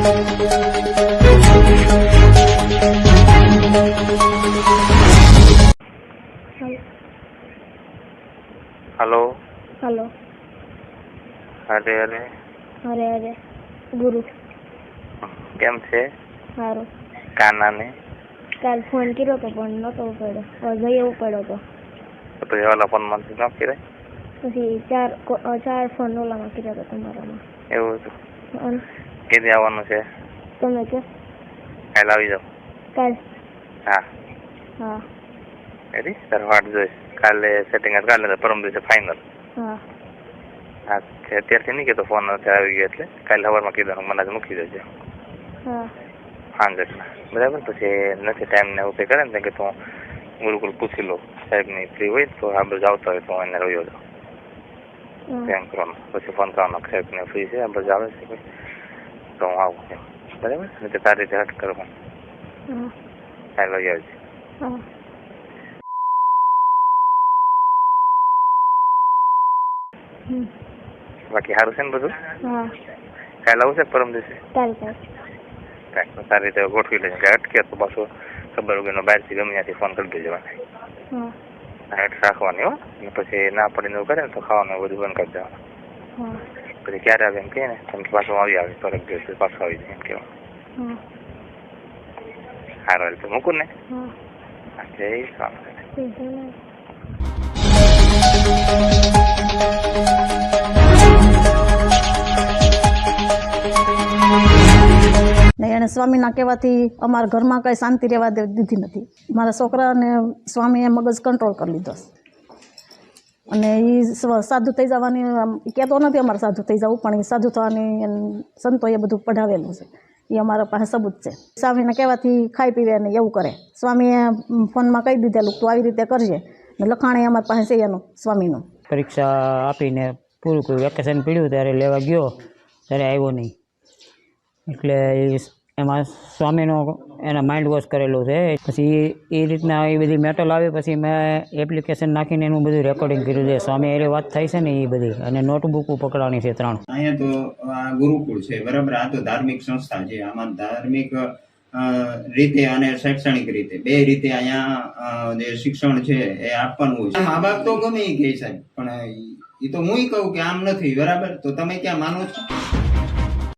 Hello hello. अरे अरे अरे अरे गुरु केम छे? सारू। काना ने काल फोन कर्यो तो पण नतो उपाड्यो। अजय उपाड्यो तो પછી ઓલા ફોન માંથી ન કરાય? પછી ચાર ફોન ઓલામાં કર્યા હતા તમારામાં. એવું હતું? અને કેદી આવવાનું છે? તમે કે કાલ આવી જાવ. કાલ? હા હા. રેડી? તાર વાટ જોઈશ. કાલે સેટિંગ કાલે પરમ દિવસે ફાઇનલ. હા હા અત્યારથી નહીં કહેતો ફોન અત્યારે આવી ગયો એટલે કાલે સવારમાં કીધું મને જ મૂકી દેજો. હા સાંજે બરાબર. પછી નથી ટાઈમ ને એવું કંઈ કરે ને કે તું ગુરુકુલ પૂછી લો સાહેબની ફ્રી હોય તો આ બધું આવતા હોય તો એને રહ્યો જાઉં એમ કરવાનું. પછી ફોન કરવાનો સાહેબને ફ્રી છે આ બધું આવે છે કોઈ તો હું આવું એમ બરાબર. એટલે તારી રીતે હટ કરવાનું. કાલે લઈ આવજે. હા. બાકી સારું છે ને બધું? હા. કાલે આવું છે પરમ દિવસે? કાલ સારી રીતે ગોઠવી લેજે. કે અટકે તો પાછું ખબર વગરનો બહારથી ગમે ત્યાંથી ફોન કરી દેજો. હા. હેઠ રાખવાની હો. અને પછી ના પડીને એવું કરે ને તો ખાવાનું બધું બંધ કરી દેવાનું. હા. પછી ક્યારે આવે એમ કહે ને તમે પાછું આવી આવે તો દિવસે પાછું આવી જાય એમ કહેવાનું. સારું હાલ તો મૂકું ને. જય સ્વામી. ને એને સ્વામીના કહેવાથી અમારા ઘરમાં કંઈ શાંતિ રહેવા દીધી નથી. મારા છોકરાને સ્વામીએ મગજ કંટ્રોલ કરી લીધો અને એ સાધુ થઈ જવાની કહેતો નથી અમારે સાધુ થઈ જવું, પણ એ સાધુ થવાની સંતોએ બધું પઢાવેલું છે. એ અમારા પાસે સબૂત છે. સ્વામીને કહેવાથી ખાઈ પીવે ને એવું કરે. સ્વામીએ ફોનમાં કહી દીધેલું તું આવી રીતે કરજે ને લખાણે અમારી પાસે છે એનું સ્વામીનું. પરીક્ષા આપીને પૂરું કર્યું, વેકેશન પડ્યું ત્યારે લેવા ગયો ત્યારે આવ્યો નહીં. એટલે એમાં સ્વામીનો એના માઇન્ડ વોશ કરેલું છે. પછી એ રીતના એ બધી મેટલ આવી પછી મેં એપ્લિકેશન નાખીને એનું બધું રેકોર્ડિંગ કર્યું છે. સ્વામી એની વાત થાય છે ને એ બધી, અને નોટબુકો પકડવાની છે 3. અહીંયા તો આ ગુરુકુળ છે બરાબર. આ તો ધાર્મિક સંસ્થા છે. આમાં ધાર્મિક રીતે અને શૈક્ષણિક રીતે બે રીતે અહીંયા જે શિક્ષણ છે એ આપવાનું હોય છે. મા બાપ તો ગમે એ કહે સાહેબ, પણ એ તો હું કહું કે આમ નથી બરાબર. તો તમે ક્યાં માનો છો?